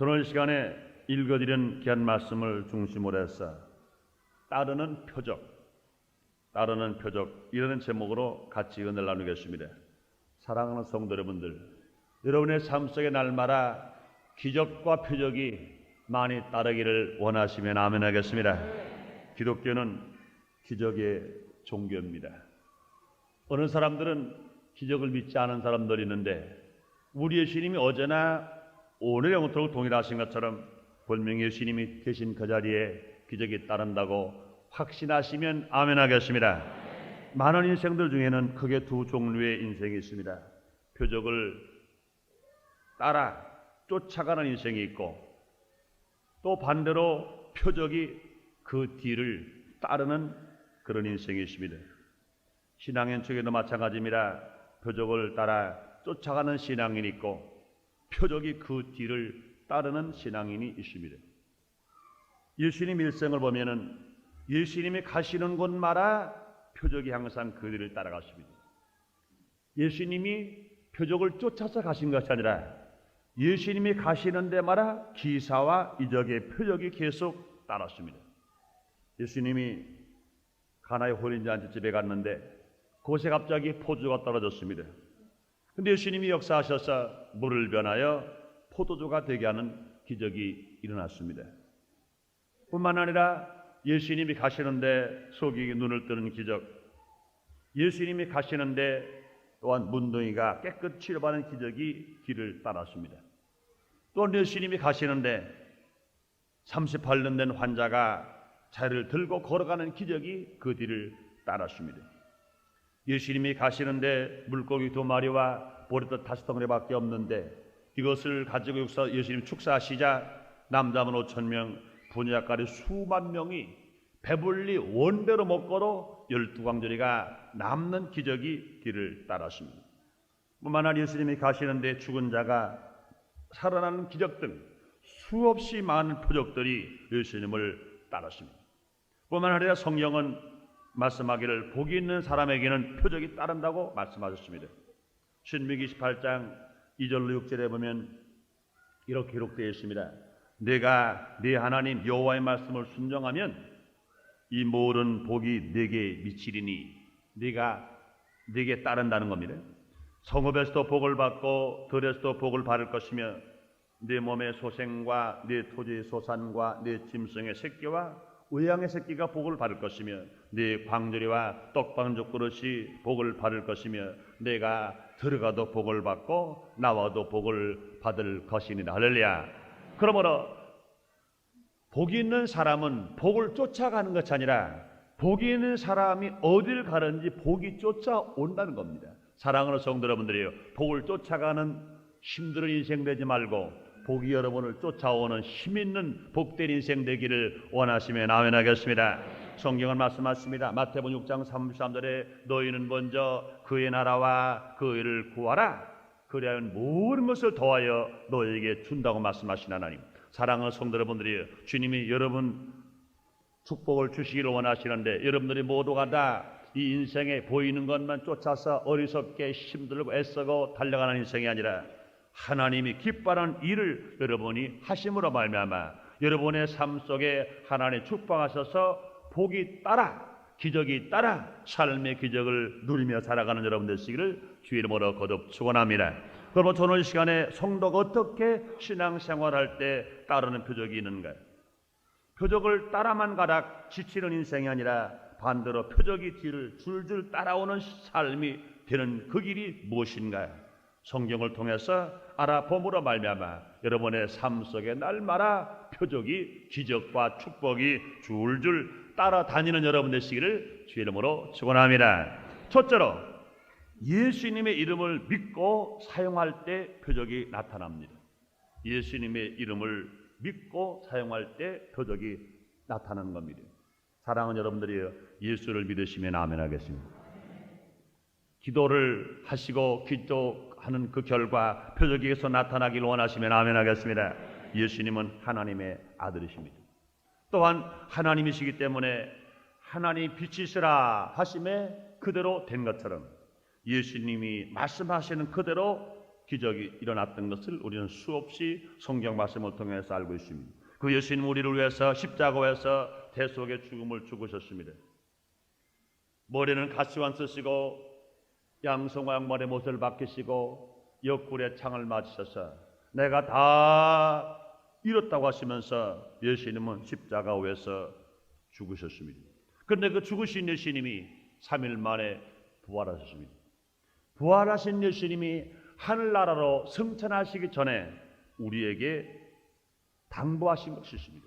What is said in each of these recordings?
오늘 시간에 읽어드린 귀한 말씀을 중심으로 해서 따르는 표적 이라는 제목으로 같이 은혜를 나누겠습니다. 사랑하는 성도 여러분들, 여러분의 삶 속에 날마다 기적과 표적이 많이 따르기를 원하시면 아멘 하겠습니다. 기독교는 기적의 종교입니다. 어느 사람들은 기적을 믿지 않은 사람들이 있는데 우리 예수님이 어제나 오늘 영토록 동일하신 것처럼 분명히 예수님이 계신 그 자리에 기적이 따른다고 확신하시면 아멘 하겠습니다. 많은 인생들 중에는 크게 두 종류의 인생이 있습니다. 표적을 따라 쫓아가는 인생이 있고 또 반대로 표적이 그 뒤를 따르는 그런 인생이 있습니다. 신앙인 쪽에도 마찬가지입니다. 표적을 따라 쫓아가는 신앙인이 있고 표적이 그 뒤를 따르는 신앙인이 있습니다. 예수님 일생을 보면은 예수님이 가시는 곳마다 표적이 항상 그 뒤를 따라갔습니다. 예수님이 표적을 쫓아서 가신 것이 아니라 예수님이 가시는 데마다 기사와 이적의 표적이 계속 따랐습니다. 예수님이 가나의 혼인잔치집에 갔는데 그곳에 갑자기 포도주가 떨어졌습니다. 근데 예수님이 역사하셔서 물을 변하여 포도주가 되게 하는 기적이 일어났습니다. 뿐만 아니라 예수님이 가시는데 소경이 눈을 뜨는 기적, 예수님이 가시는데 또한 문둥이가 깨끗이 치료받는 기적이 길을 따랐습니다. 또 예수님이 가시는데 38년 된 환자가 자리를 들고 걸어가는 기적이 그 뒤를 따랐습니다. 예수님이 가시는데 물고기 2마리와 보리떡 5덩어리밖에 없는데 이것을 가지고 예수님 축사하시자 남자분 5,000명, 부녀자까지 수만 명이 배불리 원대로 먹고도 12광저리가 남는 기적이 길을 따랐습니다. 뿐만 아니라 예수님이 가시는데 죽은 자가 살아나는 기적 등 수없이 많은 표적들이 예수님을 따랐습니다. 뿐만 아니라 성경은 말씀하기를 복이 있는 사람에게는 표적이 따른다고 말씀하셨습니다. 신명기 28장 2절로 6절에 보면 이렇게 기록되어 있습니다. 내가 네 하나님 여호와의 말씀을 순종하면 이 모든 복이 네게 미치리니 네가 네게 따른다는 겁니다. 성읍에서도 복을 받고 들에서도 복을 받을 것이며 네 몸의 소생과 네 토지의 소산과 네 짐승의 새끼와 의양의 새끼가 복을 받을 것이며 네 광저리와 떡방죽 그릇이 복을 받을 것이며 내가 들어가도 복을 받고 나와도 복을 받을 것이니라. 할렐루야. 그러므로 복이 있는 사람은 복을 쫓아가는 것이 아니라 복이 있는 사람이 어딜 가는지 복이 쫓아온다는 겁니다. 사랑하는 성도 여러분들이요, 복을 쫓아가는 힘든 인생 되지 말고 복이 여러분을 쫓아오는 힘있는 복된 인생 되기를 원하시면 아멘 하겠습니다. 성경은 말씀하십니다. 마태복음 6장 33절에 너희는 먼저 그의 나라와 그 의를 구하라. 그리하여 모든 것을 더하여 너희에게 준다고 말씀하신 하나님. 사랑하는 성도 여러분들이 주님이 여러분 축복을 주시기를 원하시는데 여러분들이 모두가 다 이 인생에 보이는 것만 쫓아서 어리석게 힘들고 애쓰고 달려가는 인생이 아니라 하나님이 기뻐하는 일을 여러분이 하심으로 말미암아 여러분의 삶 속에 하나님 축복하셔서 복이 따라 기적이 따라 삶의 기적을 누리며 살아가는 여러분 되시기를 주의 이름으로 거듭 축원합니다. 그러면 오늘 시간에 성도가 어떻게 신앙생활할 때 따르는 표적이 있는가요? 표적을 따라만 가다 지치는 인생이 아니라 반대로 표적이 뒤를 줄줄 따라오는 삶이 되는 그 길이 무엇인가요? 성경을 통해서 알아봄으로 말미암아 여러분의 삶 속에 날마다 표적이 기적과 축복이 줄줄 따라다니는 여러분 되시기를 주의 이름으로 축원합니다. 첫째로 예수님의 이름을 믿고 사용할 때 표적이 나타납니다. 예수님의 이름을 믿고 사용할 때 표적이 나타나는 겁니다. 사랑하는 여러분들이 예수를 믿으시면 아멘 하겠습니다. 기도를 하시고 기도하는 그 결과 표적에서 나타나기를 원하시면 아멘 하겠습니다. 예수님은 하나님의 아들이십니다. 또한 하나님이시기 때문에 하나님 빛이시라 하심에 그대로 된 것처럼 예수님이 말씀하시는 그대로 기적이 일어났던 것을 우리는 수없이 성경 말씀을 통해서 알고 있습니다. 그 예수님 우리를 위해서 십자가에서 대속의 죽음을 죽으셨습니다. 머리는 가시관 쓰시고 양송과 양말의 못을 박히시고 옆구리에 창을 맞으셔서 내가 다 이뤘다고 하시면서 예수님은 십자가 위에서 죽으셨습니다. 그런데 그 죽으신 예수님이 3일 만에 부활하셨습니다. 부활하신 예수님이 하늘나라로 승천하시기 전에 우리에게 당부하신 것이 있습니다.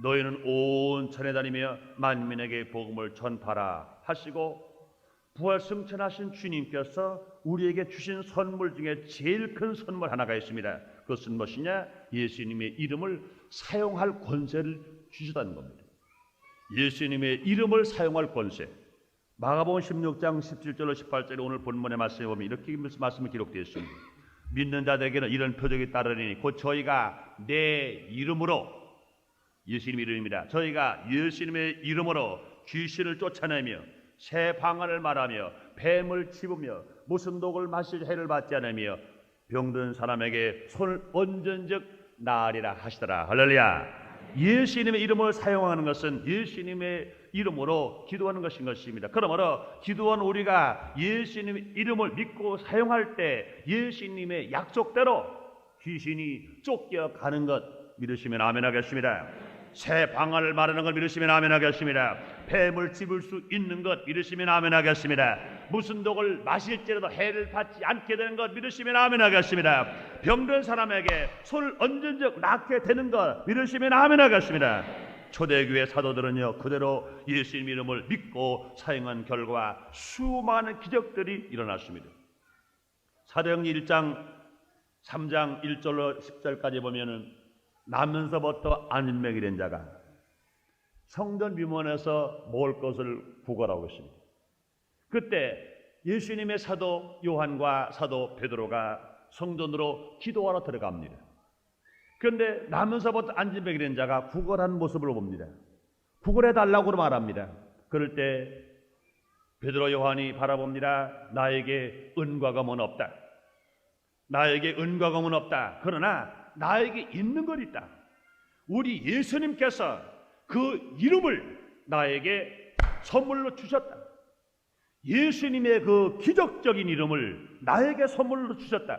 너희는 온 천에 다니며 만민에게 복음을 전파라 하시고, 부활 승천하신 주님께서 우리에게 주신 선물 중에 제일 큰 선물 하나가 있습니다. 그것은 무엇이냐? 예수님의 이름을 사용할 권세를 주셨다는 겁니다. 예수님의 이름을 사용할 권세. 마가복음 16장 17절로 18절에 오늘 본문의 말씀에 보면 이렇게 말씀이 기록되어 있습니다. 믿는 자들에게는 이런 표적이 따르니 곧 저희가 내 이름으로, 예수님의 이름입니다, 저희가 예수님의 이름으로 귀신을 쫓아내며 새 방언을 말하며 뱀을 씹으며 무슨 독을 마실 해를 받지 않으며 병든 사람에게 손을 얹은 즉 나으리라 하시더라. 할렐루야. 예수님의 이름을 사용하는 것은 예수님의 이름으로 기도하는 것인 것입니다. 그러므로 기도한 우리가 예수님의 이름을 믿고 사용할 때 예수님의 약속대로 귀신이 쫓겨가는 것 믿으시면 아멘 하겠습니다. 새 방언을 말하는 걸 믿으시면 아멘 하겠습니다. 뱀을 씹을 수 있는 것 믿으시면 아멘 하겠습니다. 무슨 독을 마실지라도 해를 받지 않게 되는 것 믿으시면 아멘 하겠습니다. 병든 사람에게 손을 얹은 적 낫게 되는 것 믿으시면 아멘 하겠습니다. 초대교회 사도들은요, 그대로 예수님 이름을 믿고 사용한 결과 수많은 기적들이 일어났습니다. 사도행전 1장 3장 1절로 10절까지 보면은 나면서부터 안진병이 된 자가 성전 비문에서 먹을 것을 구걸하고 있습니다. 그때 예수님의 사도 요한과 사도 베드로가 성전으로 기도하러 들어갑니다. 그런데 나면서부터 안진병이 된 자가 구걸하는 모습을 봅니다. 구걸해 달라고 말합니다. 그럴 때 베드로 요한이 바라봅니다. 나에게 은과 금은 없다. 나에게 은과 금은 없다. 그러나 나에게 있는 것 있다. 우리 예수님께서 그 이름을 나에게 선물로 주셨다. 예수님의 그 기적적인 이름을 나에게 선물로 주셨다.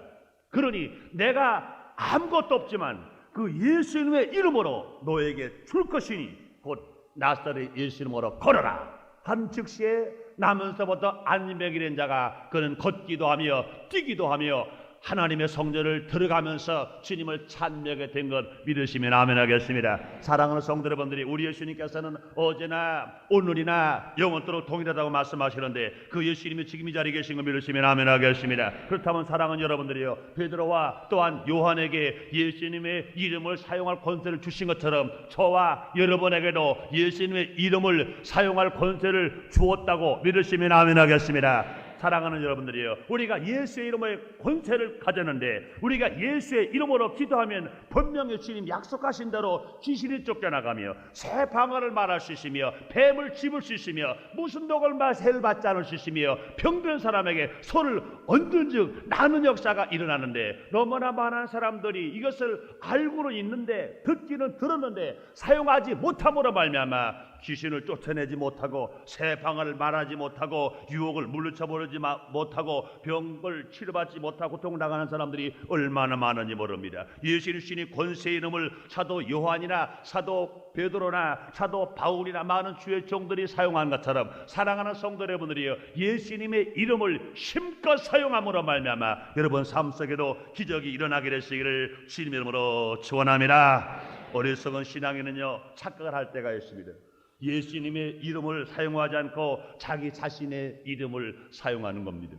그러니 내가 아무것도 없지만 그 예수님의 이름으로 너에게 줄 것이니 곧 나사렛 예수 이름으로 걸어라 한 즉시에 나면서부터 안진병이 된 자가 그는 걷기도 하며 뛰기도 하며 하나님의 성전을 들어가면서 주님을 찬미하게 된 것 믿으시면 아멘 하겠습니다. 사랑하는 성도 여러분들이, 우리 예수님께서는 어제나 오늘이나 영원토록 동일하다고 말씀하시는데 그 예수님이 지금 이 자리에 계신 것 믿으시면 아멘 하겠습니다. 그렇다면 사랑하는 여러분들이요, 베드로와 또한 요한에게 예수님의 이름을 사용할 권세를 주신 것처럼 저와 여러분에게도 예수님의 이름을 사용할 권세를 주었다고 믿으시면 아멘 하겠습니다. 사랑하는 여러분들이요, 우리가 예수의 이름의 권세를 가졌는데 우리가 예수의 이름으로 기도하면 분명히 주님 약속하신 대로 귀신이 쫓겨나가며 새 방언을 말할 수 있으며 뱀을 씹을 수 있으며 무슨 독을 해를 받지 않을 수 있으며 병든 사람에게 손을 얹은 즉 나는 역사가 일어나는데, 너무나 많은 사람들이 이것을 알고는 있는데 듣기는 들었는데 사용하지 못함으로 말미암아 귀신을 쫓아내지 못하고 새 방언을 말하지 못하고 유혹을 물리쳐버리지 못하고 병을 치료받지 못하고 고통당하는 사람들이 얼마나 많은지 모릅니다. 예수님 주신 권세의 이름을 사도 요한이나 사도 베드로나 사도 바울이나 많은 주의 종들이 사용한 것처럼 사랑하는 성도 여러분들이요, 예수님의 이름을 힘껏 사용함으로 말미암아 여러분 삶 속에도 기적이 일어나게 되시기를 주님의 이름으로 축원합니다. 어리석은 신앙에는요 착각을 할 때가 있습니다. 예수님의 이름을 사용하지 않고 자기 자신의 이름을 사용하는 겁니다.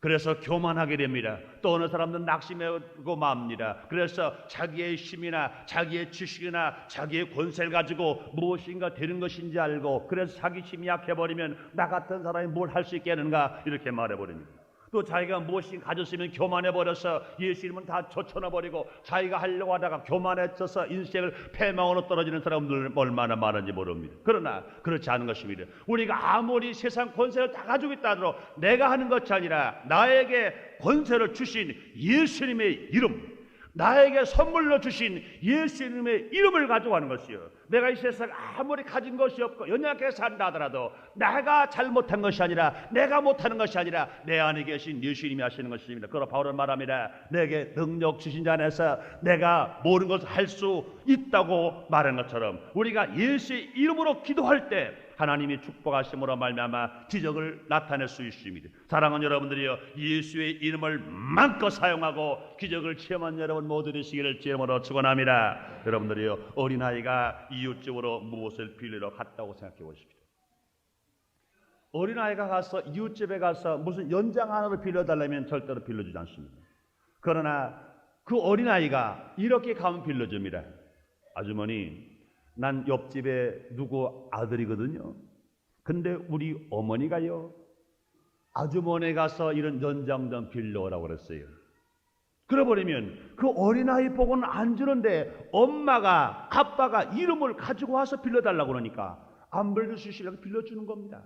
그래서 교만하게 됩니다. 또 어느 사람들은 낙심하고 맙니다. 그래서 자기의 힘이나 자기의 지식이나 자기의 권세를 가지고 무엇인가 되는 것인지 알고, 그래서 자기 힘이 약해버리면 나 같은 사람이 뭘 할 수 있겠는가 이렇게 말해버립니다. 또 자기가 무엇인가 가졌으면 교만해버려서 예수님은 다 젖혀놔버리고 자기가 하려고 하다가 교만해져서 인생을 패망으로 떨어지는 사람들 얼마나 많은지 모릅니다. 그러나 그렇지 않은 것입니다. 우리가 아무리 세상 권세를 다 가지고 있다 하더라도 내가 하는 것이 아니라 나에게 권세를 주신 예수님의 이름, 나에게 선물로 주신 예수님의 이름을 가져가는 것이요. 내가 이 세상 아무리 가진 것이 없고 연약하게 산다 하더라도 내가 잘못한 것이 아니라, 내가 못하는 것이 아니라 내 안에 계신 예수님이 하시는 것입니다. 그러나 바울은 말합니다. 내게 능력 주신 자 안에서 내가 모든 것을 할 수 있다고 말한 것처럼, 우리가 예수의 이름으로 기도할 때 하나님이 축복하심으로 말미암아 기적을 나타낼 수 있습니다. 사랑하는 여러분들이여, 예수의 이름을 마음껏 사용하고 기적을 체험한 여러분 모두 되시기를 주님으로 축원합니다. 여러분들이여, 어린아이가 이웃집으로 무엇을 빌리러 갔다고 생각해 보십시오. 어린아이가 가서 이웃집에 가서 무슨 연장 하나를 빌려달라면 절대로 빌려주지 않습니다. 그러나 그 어린아이가 이렇게 가면 빌려줍니다. 아주머니, 난 옆집에 누구 아들이거든요. 근데 우리 어머니가요, 아주머니 가서 이런 연장 좀 빌려오라고 그랬어요. 그래버리면 그 어린아이 보고는 안 주는데 엄마가, 아빠가 이름을 가지고 와서 빌려달라고 그러니까 안 빌려주시려고 빌려주는 겁니다.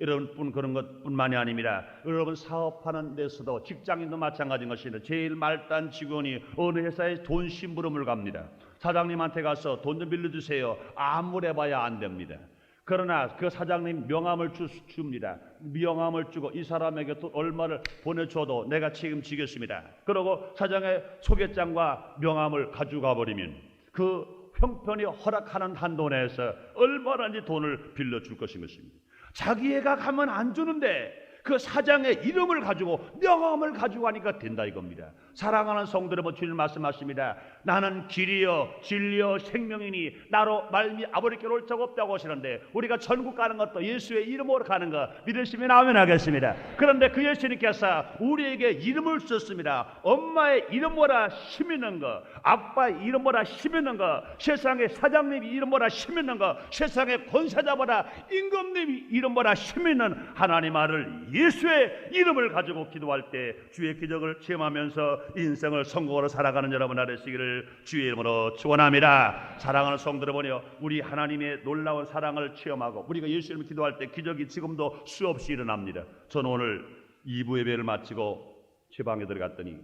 여러분, 그런 것뿐만이 아닙니다. 여러분, 사업하는 데서도, 직장인도 마찬가지인 것입니다. 제일 말단 직원이 어느 회사에 돈 심부름을 갑니다. 사장님한테 가서 돈 좀 빌려주세요. 아무리 해봐야 안 됩니다. 그러나 그 사장님 명함을 줍니다. 명함을 주고 이 사람에게 또 얼마를 보내줘도 내가 책임지겠습니다. 그러고 사장의 소개장과 명함을 가져가 버리면 그 형편이 허락하는 한도 내에서 얼마든지 돈을 빌려줄 것인 것입니다. 자기 애가 가면 안 주는데 그 사장의 이름을 가지고 명함을 가지고 가니까 된다 이겁니다. 사랑하는 성도 여러분, 주님 말씀하십니다. 나는 길이요 진리요 생명이니 나로 말미 아버지께로 올 적 없다고 하시는데, 우리가 전국 가는 것도 예수의 이름으로 가는 거 믿으시면 아멘 하겠습니다. 그런데 그 예수님께서 우리에게 이름을 주셨습니다. 엄마의 이름 뭐라 심있는 거, 아빠의 이름 뭐라 심있는 거, 세상의 사장님 이름 뭐라 심있는 거, 세상의 권세자보다 임금님 이름 뭐라 심있는 하나님 아들 예수의 이름을 가지고 기도할 때 주의 기적을 체험하면서 인생을 성공으로 살아가는 여러분 되시기를 주의 이름으로 축원합니다. 사랑하는 성도 여러분이여, 우리 하나님의 놀라운 사랑을 체험하고 우리가 예수 이름으로 기도할 때 기적이 지금도 수없이 일어납니다. 저는 오늘 2부 예배를 마치고 제 방에 들어갔더니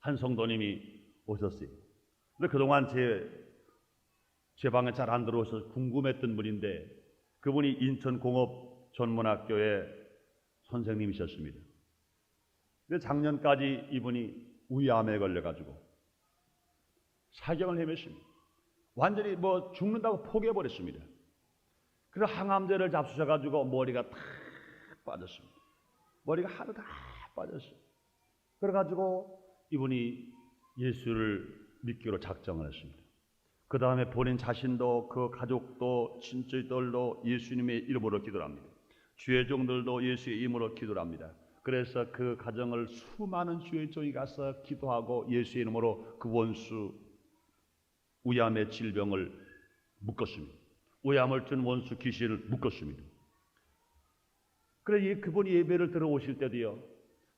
한 성도님이 오셨어요. 근데 그동안 제 방에 잘 안 들어오셔서 궁금했던 분인데, 그분이 인천공업전문학교의 선생님이셨습니다. 근데 작년까지 이분이 위암에 걸려가지고 사경을 헤맸습니다. 완전히 죽는다고 포기해버렸습니다. 그래서 항암제를 잡수셔가지고 머리가 탁 빠졌습니다. 머리가 하루 다 빠졌어요. 그래가지고 이분이 예수를 믿기로 작정을 했습니다. 그 다음에 본인 자신도 그 가족도 친척들도 예수님의 이름으로 기도를 합니다. 주의 종들도 예수의 이름으로 기도를 합니다. 그래서 그 가정을 수많은 주의 종이 가서 기도하고 예수의 이름으로 그 원수 위암의 질병을 묶었습니다. 위암을 준 원수 귀신을 묶었습니다. 그래 그분이 예배를 들어오실 때도요,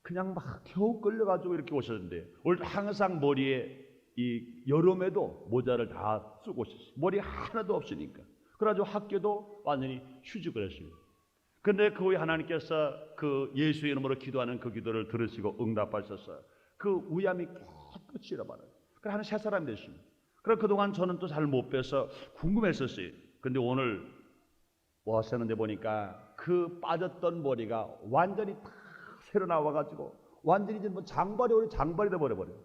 그냥 막 겨우 끌려가지고 이렇게 오셨는데, 오늘 항상 머리에 이 여름에도 모자를 다 쓰고 오셨어요. 머리 하나도 없으니까. 그래가지고 학교도 완전히 휴직을 했습니다. 그런데 그 후에 하나님께서 그 예수의 이름으로 기도하는 그 기도를 들으시고 응답하셔서 그 위암이 깨끗이 잃어버려요. 그래 한 세 사람이 됐습니다. 그래 그동안 저는 또 잘 못 빼서 궁금했었어요. 근데 오늘 와서는데 보니까 그 빠졌던 머리가 완전히 다 새로 나와가지고 완전히 이제 장발이 돼버려요.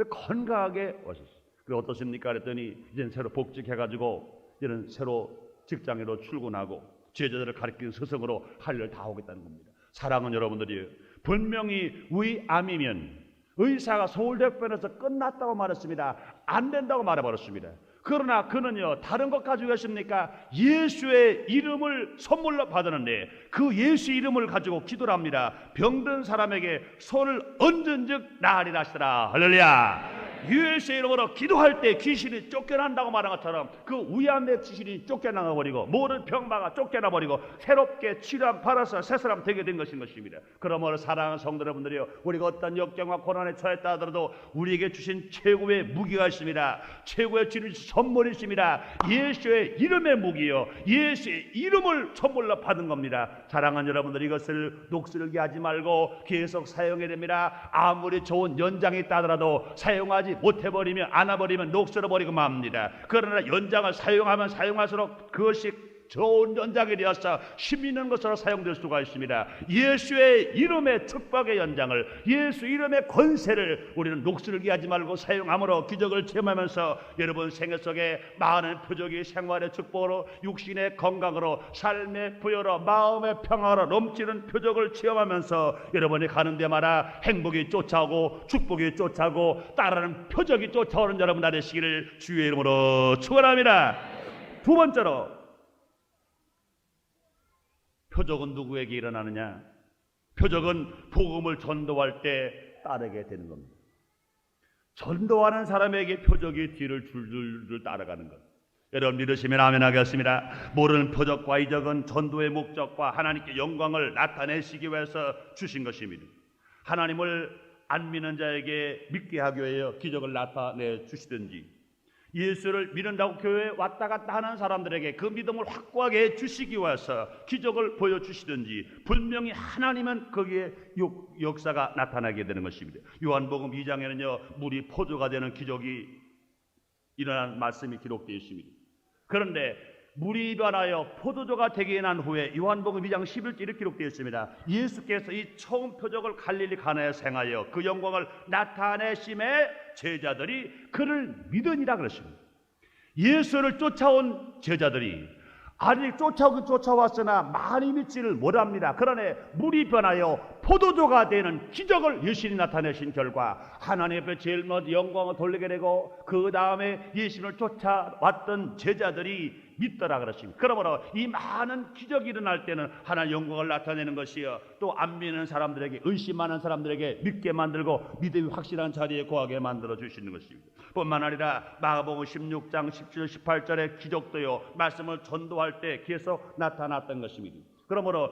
건강하게 오셨어요. 그래 어떻습니까? 그랬더니 이제 새로 복직해가지고 이제는 새로 직장으로 출근하고 제자들을 가리키는 스승으로 할 일을 다 하겠다는 겁니다. 사랑하는 여러분들이, 분명히 위암이면 의사가 서울대병원에서 끝났다고 말했습니다. 안 된다고 말해버렸습니다. 그러나 그는요, 다른 것 가지고 계십니까? 예수의 이름을 선물로 받았는데 그 예수 이름을 가지고 기도를 합니다. 병든 사람에게 손을 얹은 즉 나으리라 하시더라. 할렐루야. 예수의 이름으로 기도할 때 귀신이 쫓겨난다고 말한 것처럼 그 위암의 귀신이 쫓겨나가 버리고 모든 병마가 쫓겨나 버리고 새롭게 치료함 받아서 새 사람 되게 된 것입니다. 그러므로 사랑하는 성도 여러분들이요, 우리가 어떤 역경과 고난에 처했다 하더라도 우리에게 주신 최고의 무기가 있습니다. 최고의 주님 선물이 있습니다. 예수의 이름의 무기요, 예수의 이름을 선물로 받은 겁니다. 사랑하는 여러분들, 이것을 녹슬게 하지 말고 계속 사용해야 됩니다. 아무리 좋은 연장이 있다 하더라도 사용하지 못해버리면 안아버리면 녹슬어버리고 맙니다. 그러나 연장을 사용하면 사용할수록 그것이 좋은 연장이 되어서 힘 있는 것으로 사용될 수가 있습니다. 예수의 이름의 축복의 연장을, 예수 이름의 권세를 우리는 녹슬게 하지 말고 사용함으로 기적을 체험하면서 여러분 생애 속에 많은 표적이 생활의 축복으로, 육신의 건강으로, 삶의 부여로, 마음의 평화로 넘치는 표적을 체험하면서 여러분이 가는 데마다 행복이 쫓아오고 축복이 쫓아오고 따르는 표적이 쫓아오는 여러분 되시기를 주의 이름으로 축원합니다. 두 번째로, 표적은 누구에게 일어나느냐? 표적은 복음을 전도할 때 따르게 되는 겁니다. 전도하는 사람에게 표적이 뒤를 줄줄 따라가는 것. 여러분 믿으시면 아멘 하겠습니다. 모르는 표적과 이적은 전도의 목적과 하나님께 영광을 나타내시기 위해서 주신 것입니다. 하나님을 안 믿는 자에게 믿게 하기 위해 기적을 나타내 주시든지, 예수를 믿는다고 교회에 왔다 갔다 하는 사람들에게 그 믿음을 확고하게 주시기 위해서 기적을 보여주시든지, 분명히 하나님은 거기에 역사가 나타나게 되는 것입니다. 요한복음 2장에는요 물이 포도가 되는 기적이 일어난 말씀이 기록되어 있습니다. 그런데 물이 변하여 포도주가 되게 난 후에 요한복음 2장 11절 이렇게 기록되어 있습니다. 예수께서 이 처음 표적을 갈릴리 가나에서 행하여 그 영광을 나타내심에 제자들이 그를 믿으니라 그러십니다. 예수를 쫓아온 제자들이 아직 쫓아오긴 쫓아왔으나 많이 믿지를 못합니다. 그러나 물이 변하여 포도주가 되는 기적을 예수님이 나타내신 결과 하나님 앞에 제일 먼저 영광을 돌리게 되고, 그 다음에 예수님을 쫓아왔던 제자들이 믿더라 그러십니다. 그러므로 이 많은 기적이 일어날 때는 하나님 영광을 나타내는 것이요, 또 안 믿는 사람들에게, 의심하는 사람들에게 믿게 만들고 믿음이 확실한 자리에 거하게 만들어 주시는 것입니다. 뿐만 아니라 마가복음 16장 17절 18절의 기적도요 말씀을 전도할 때 계속 나타났던 것입니다. 그러므로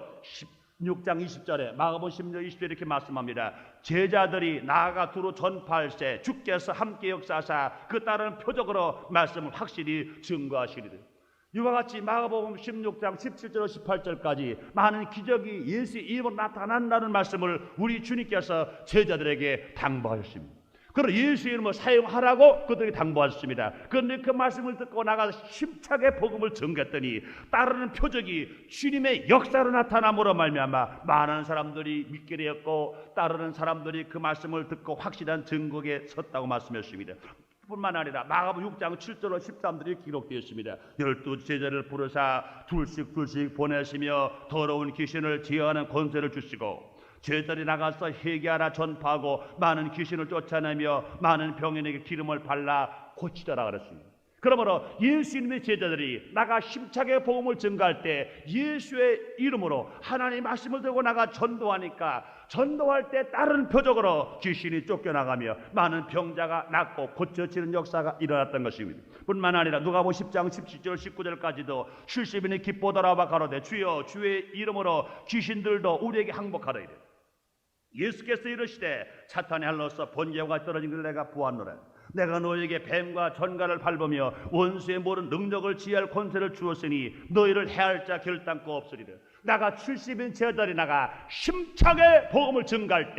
16장 20절에 마가복음 16장 20절에 이렇게 말씀합니다. 제자들이 나아가 두루 전파할세 주께서 함께 역사하사 그 따르는 표적으로 말씀을 확실히 증거하시리라. 이와 같이 마가복음 16장 17절 18절까지 많은 기적이 예수의 이름으로 나타난다는 말씀을 우리 주님께서 제자들에게 당부하셨습니다. 그리고 예수의 이름을 사용하라고 그들에게 당부하셨습니다. 그런데 그 말씀을 듣고 나가서 힘차게 복음을 전했더니 따르는 표적이 주님의 역사로 나타남으로 말미암아 많은 사람들이 믿게 되었고, 따르는 사람들이 그 말씀을 듣고 확실한 증거에 섰다고 말씀하셨습니다. 뿐만 아니라 마가복음 6장 7절로 13절이 기록되어 있습니다. 12 제자를 부르사 둘씩 보내시며 더러운 귀신을 제어하는 권세를 주시고, 제자들이 나가서 회개하라 전파하고 많은 귀신을 쫓아내며 많은 병인에게 기름을 발라 고치더라 그랬습니다. 그러므로 예수님의 제자들이 나가 힘차게 복음을 전가할 때 예수의 이름으로 하나님의 말씀을 들고 나가 전도하니까, 전도할 때 다른 표적으로 귀신이 쫓겨나가며 많은 병자가 낫고 고쳐지는 역사가 일어났던 것입니다. 뿐만 아니라 누가복음 10장 17절 19절까지도 70인이 기뻐더라와 가로되 주여 주의 이름으로 귀신들도 우리에게 항복하라 이래. 예수께서 이르시되 사탄의 할로서 번개가 떨어진 걸 내가 보았노라. 내가 너에게 뱀과 전갈을 밟으며 원수의 모든 능력을 지할 권세를 주었으니 너희를 해할 자 결단코 없으리라. 나가 70인 제자들이 나가 힘차게 복음을 증가할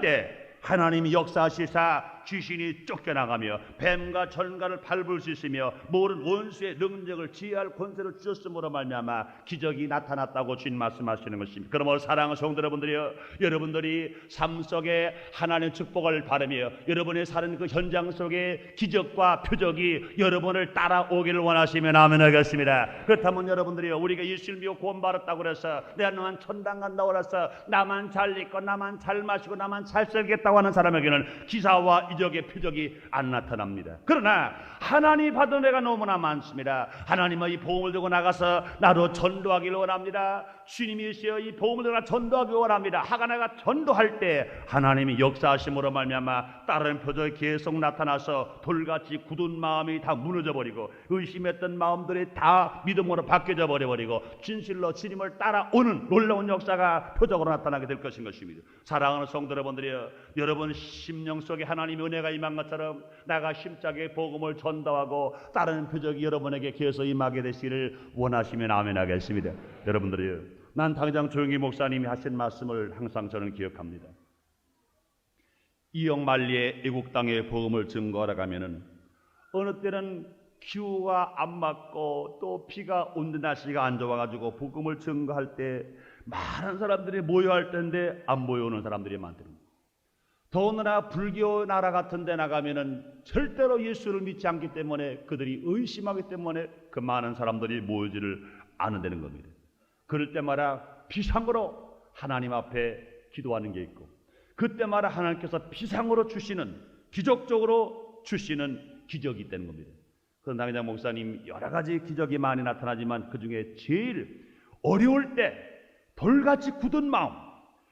때 하나님이 역사하시사 귀신이 쫓겨나가며 뱀과 전갈을 밟을 수 있으며 모든 원수의 능력을 지휘할 권세를 주셨으므로 말미암아 기적이 나타났다고 주님 말씀하시는 것입니다. 그러므로 사랑하는 성도 여러분들이여, 여러분들이 삶 속에 하나님의 축복을 바라며 여러분의 사는 그 현장 속에 기적과 표적이 여러분을 따라오기를 원하시면 아멘 하겠습니다. 그렇다면 여러분들이여, 우리가 예수를 믿고 구원받았다고 그래서 내가 나만 천당 간다고 그래서 나만 잘 입고 나만 잘 마시고 나만 잘 살겠다고 하는 사람에게는 기사와 기적의 표적이 안 나타납니다. 그러나 하나님 받은 은혜가 너무나 많습니다. 하나님은 이 복음을 들고 나가서 나로 전도하기를 원합니다. 주님이시여 이 복음을 들고 전도하기 원합니다. 하가나가 전도할 때 하나님이 역사하심으로 말미암아 다른 표적이 계속 나타나서 돌같이 굳은 마음이 다 무너져 버리고 의심했던 마음들이 다 믿음으로 바뀌어져 버려버리고 진실로 주님을 따라오는 놀라운 역사가 표적으로 나타나게 될 것인 것입니다. 사랑하는 성도 여러분들이여, 여러분 심령 속에 하나님의 은혜가 임한 것처럼 나가 힘차게 복음을 전도하고 다른 표적이 여러분에게 계속 임하게 되시기를 원하시면 아멘 하겠습니다. 여러분들이여, 난 당장 조영기 목사님이 하신 말씀을 항상 저는 기억합니다. 이역만리의 애국 땅의 복음을 증거하러 가면은 어느 때는 기후가 안 맞고 또 비가 오는 날씨가 안 좋아가지고 복음을 증거할 때 많은 사람들이 모여할 텐데 안 모여오는 사람들이 많더랍니다. 더군다나 불교 나라 같은 데 나가면은 절대로 예수를 믿지 않기 때문에 그들이 의심하기 때문에 그 많은 사람들이 모이지를 않는다는 겁니다. 그럴 때마다 비상으로 하나님 앞에 기도하는 게 있고 그때마다 하나님께서 비상으로 주시는, 기적적으로 주시는 기적이 있다는 겁니다. 그런 당장 목사님 여러 가지 기적이 많이 나타나지만 그 중에 제일 어려울 때 돌같이 굳은 마음,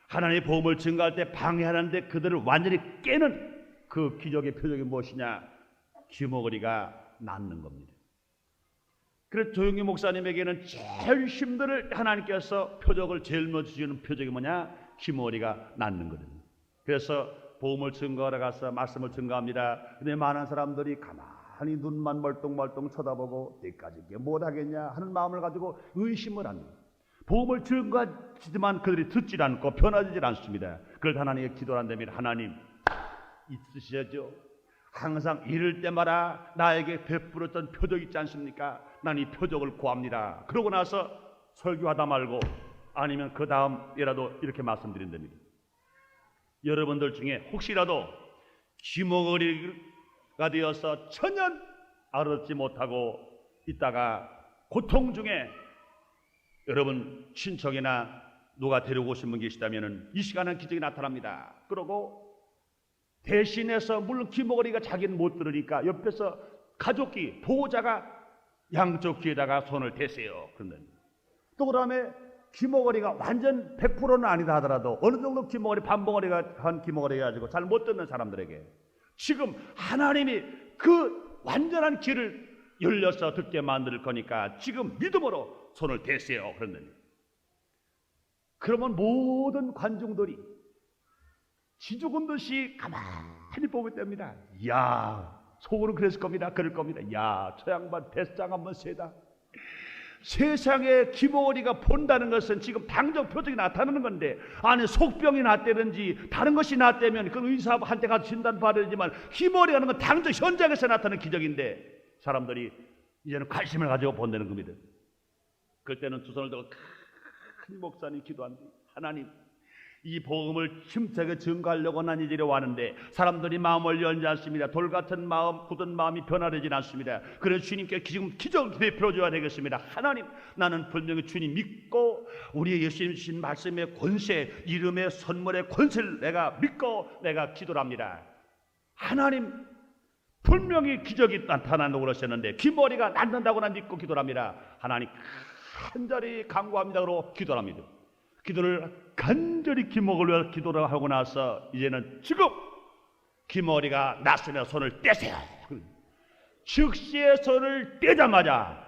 하나님의 복음을 증거할 때 방해하는데 그들을 완전히 깨는 그 기적의 표적이 무엇이냐? 귀머거리가 낫는 겁니다. 그래서 조영기 목사님에게는 제일 힘들을 하나님께서 표적을 제일 먼저 주시는 표적이 뭐냐? 귀머거리가 낫는 거거든요. 그래서 복음을 증거하러 가서 말씀을 증거합니다. 근데 많은 사람들이 가만히 눈만 멀뚱멀뚱 쳐다보고 내까지 이게 못하겠냐 하는 마음을 가지고 의심을 합니다. 복음을 증거하지만 그들이 듣질 않고 변화되질 않습니다. 그걸 하나님께 기도를 한다면 하나님 있으시죠? 항상 이럴 때마다 나에게 베풀었던 표적 있지 않습니까? 난 이 표적을 구합니다. 그러고 나서 설교하다 말고 아니면 그 다음이라도 이렇게 말씀드린답니다. 여러분들 중에 혹시라도 귀머거리가 되어서 천년 알아듣지 못하고 있다가 고통 중에 여러분 친척이나 누가 데리고 오신 분 계시다면 이 시간은 기적이 나타납니다. 그러고 대신해서 물론 귀머거리가 자기는 못 들으니까 옆에서 가족끼 보호자가 양쪽 귀에다가 손을 대세요. 그런데 또 그다음에 귀머거리가 완전 100%는 아니다 하더라도 어느 정도 귀머거리 반벙어리가 한 귀머거리가 가지고 잘 못 듣는 사람들에게 지금 하나님이 그 완전한 귀를 열려서 듣게 만들 거니까 지금 믿음으로 손을 대세요. 그런데 그러면 모든 관중들이 지죽은 듯이 가만히 보게 됩니다. 이야, 속으로 그랬을 겁니다. 그럴 겁니다. 야, 저 양반 뱃상 한번 세다. 세상에 귀머거리가 본다는 것은 지금 당장 표적이 나타나는 건데 안에 속병이 났다든지 다른 것이 났다면 그 의사한테 가서 진단받아야 되지만 귀머거리가 하는 건 당장 현장에서 나타나는 기적인데 사람들이 이제는 관심을 가지고 본다는 겁니다. 그때는 두 손을 들고 큰 목사님 기도한다. 하나님, 이 복음을 힘차게 증거하려고 난 이 자리에 왔는데 사람들이 마음을 열지 않습니다. 돌같은 마음, 굳은 마음이 변화되지 않습니다. 그래서 주님께 지금 기적을 베풀어줘야 되겠습니다. 하나님, 나는 분명히 주님 믿고 우리 예수님 주신 말씀의 권세, 이름의 선물의 권세를 내가 믿고 내가 기도를 합니다. 하나님, 분명히 기적이 나타난다고 그러셨는데 귀머리가 낫는다고 난 믿고 기도를 합니다. 하나님, 간절히 간구합니다. 그러고 기도를 합니다. 기도를 간절히 귀머거리를 위해서 기도를 하고 나서 이제는 지금 귀머리가 났으면 손을 떼세요. 즉시에 손을 떼자마자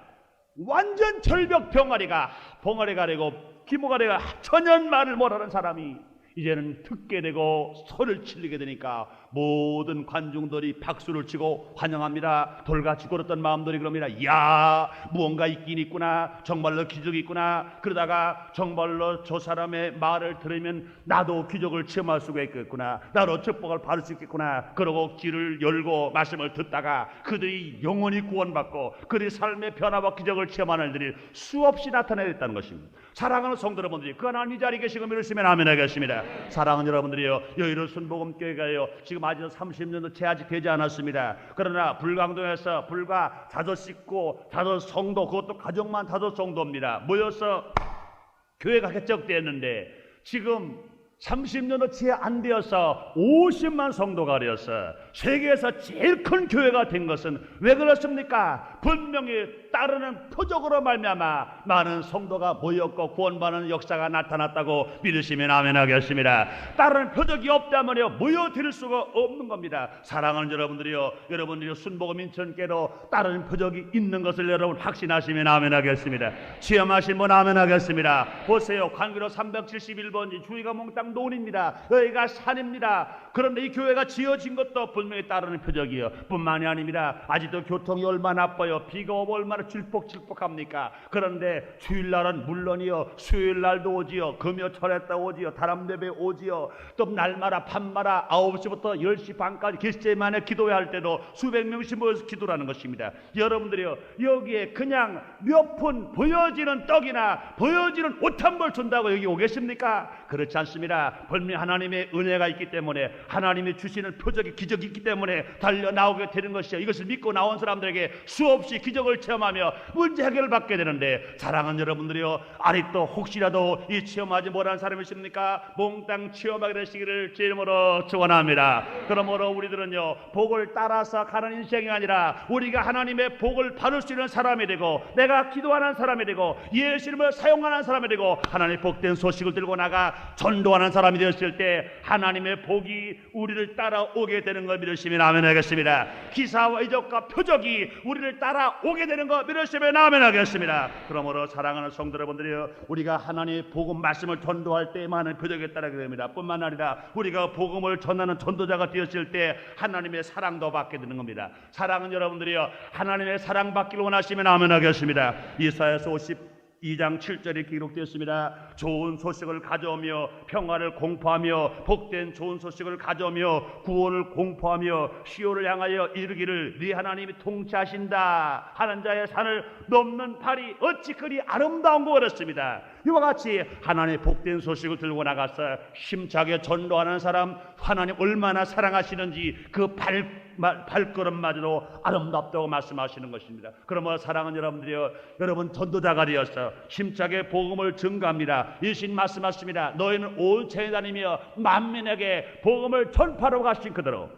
완전 절벽 벙어리가 되고 귀머거리가 천년 말을 못하는 사람이 이제는 듣게 되고 소리를 치르게 되니까 모든 관중들이 박수를 치고 환영합니다. 돌같이 굴었던 마음들이 그럽니다. 이야, 무언가 있긴 있구나. 정말로 기적이 있구나. 그러다가 정말로 저 사람의 말을 들으면 나도 기적을 체험할 수가 있겠구나. 나도 축복을 받을 수 있겠구나. 그러고 귀를 열고 말씀을 듣다가 그들이 영원히 구원받고 그들의 삶의 변화와 기적을 체험하는 일들이 수없이 나타나겠다는 것입니다. 사랑하는 성도 여러분들이 그 하나님 이 자리에 계시고 믿으시면 아멘 하겠습니다. 사랑하는 여러분들이요, 여의도 순복음교회가요 지금 아직 30년도 채 아직 되지 않았습니다. 그러나 불광동에서 불과 5식구 5성도, 그것도 가정만 5성도입니다 모여서 교회가 개척되었는데 지금 30년도 채 안 되어서 50만 성도가 되었어. 세계에서 제일 큰 교회가 된 것은 왜 그렇습니까? 분명히 따르는 표적으로 말미암아 많은 성도가 모였고 구원받는 역사가 나타났다고 믿으시면 아멘 하겠습니다. 따르는 표적이 없다면요 모여드릴 수가 없는 겁니다. 사랑하는 여러분들이요, 여러분들이 순복음 인천께로 따르는 표적이 있는 것을 여러분 확신하시면 아멘 하겠습니다. 체험하신 분 아멘 하겠습니다. 보세요, 광교로 371번지 주의가 몽땅 논입니다. 여기가 산입니다. 그런데 이 교회가 지어진 것도 분명히 따르는 표적이요 뿐만이 아닙니다. 아직도 교통이 얼마나 나빠요. 비가 오면 얼마나 질퍽질퍽합니까? 그런데 주일날은 물론이요, 수요일날도 오지요, 금요철에도 오지요, 다람예배 오지요, 또 날마다 밤마다 9시부터 10시 반까지 개시제만에 기도해야 할 때도 수백 명씩 모여서 기도하는 것입니다. 여러분들이요, 여기에 그냥 몇 푼 보여지는 떡이나 보여지는 옷 한 벌 준다고 여기 오겠습니까? 그렇지 않습니다. 분명히 하나님의 은혜가 있기 때문에, 하나님이 주시는 표적이 기적이 있기 때문에 달려 나오게 되는 것이요, 이것을 믿고 나온 사람들에게 수없이 기적을 체험하며 문제 해결을 받게 되는데, 사랑하는 여러분들이요, 아직도 혹시라도 이 체험하지 못한 사람이 있습니까? 몽땅 체험하게 되시기를 제 이름으로 축원합니다. 그러므로 우리들은요, 복을 따라서 가는 인생이 아니라 우리가 하나님의 복을 받을 수 있는 사람이 되고, 내가 기도하는 사람이 되고, 예수 이름을 사용하는 사람이 되고, 하나님의 복된 소식을 들고 나가 전도하는 사람이 되었을 때 하나님의 복이 우리를 따라오게 되는 걸 믿으시면 아멘 하겠습니다. 기사와 이적과 표적이 우리를 따라오게 되는 거 믿으시면 아멘 하겠습니다. 그러므로 사랑하는 성도 여러분들이요, 우리가 하나님의 복음 말씀을 전도할 때 많은 표적에 따르게 됩니다. 뿐만 아니라 우리가 복음을 전하는 전도자가 되었을 때 하나님의 사랑도 받게 되는 겁니다. 사랑하는 여러분들이요, 하나님의 사랑 받기를 원하시면 아멘 하겠습니다. 이사야서 52장 7절에 기록되었습니다. 좋은 소식을 가져오며 평화를 공포하며 복된 좋은 소식을 가져오며 구원을 공포하며 시온을 향하여 이르기를 네 하나님이 통치하신다 하는 자의 산을 넘는 발이 어찌 그리 아름다운 거 그렇습니다. 이와 같이 하나님의 복된 소식을 들고 나가서 힘차게 전도하는 사람, 하나님 얼마나 사랑하시는지 그 발걸음마저도 아름답다고 말씀하시는 것입니다. 그러므로 사랑하는 여러분들이요, 여러분 전도자가 되어서 힘차게 복음을 증거합니다. 예수님 말씀하십니다. 너희는 온 세상에 다니며 만민에게 복음을 전파로 가신 그대로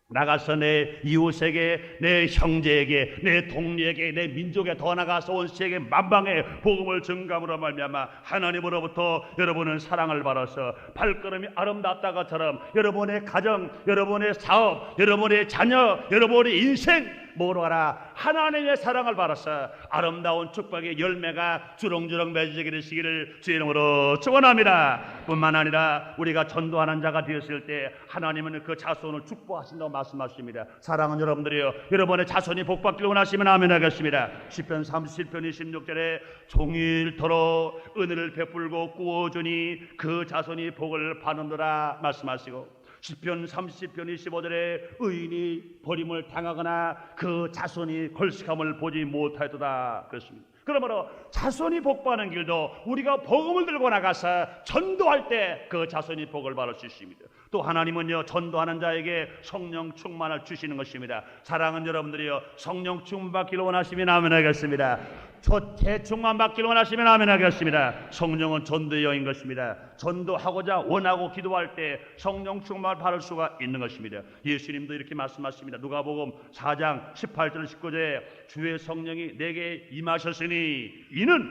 나가서 내 이웃에게, 내 형제에게, 내 동료에게, 내 민족에, 더 나가서 온 세계 만방에 복음을 증거함으로 말미암아 하나님으로부터 여러분은 사랑을 받아서 발걸음이 아름답다 것처럼 여러분의 가정, 여러분의 사업, 여러분의 자녀, 여러분의 인생 뭐로 하라 하나님의 사랑을 받아서 아름다운 축복의 열매가 주렁주렁 맺어지게 되시기를 주의 이름으로 축원합니다. 뿐만 아니라 우리가 전도하는 자가 되었을 때 하나님은 그 자손을 축복하신다고 말씀하십니다. 사랑하는 여러분들이요, 여러분의 자손이 복받기를 원하시면 아멘 하겠습니다. 시편 37편 26절에 종일토록 은혜를 베풀고 구워주니 그 자손이 복을 받는도라 말씀하시고, 시편 30편 25절에 의인이 버림을 당하거나 그 자손이 걸식함을 보지 못하였도다 그렇습니다. 그러므로 자손이 복받는 길도 우리가 복음을 들고 나가서 전도할 때 그 자손이 복을 받을 수 있습니다. 또 하나님은요, 전도하는 자에게 성령 충만을 주시는 것입니다. 사랑하는 여러분들이요, 성령 충만 받기를 원하시면 아멘 하겠습니다. 저 대충만 받기를 원하시면 아멘 하겠습니다. 성령은 전도의 영인 것입니다. 전도하고자 원하고 기도할 때 성령 충만을 받을 수가 있는 것입니다. 예수님도 이렇게 말씀하십니다. 누가복음 4장 18절 19절에 주의 성령이 내게 임하셨으니 이는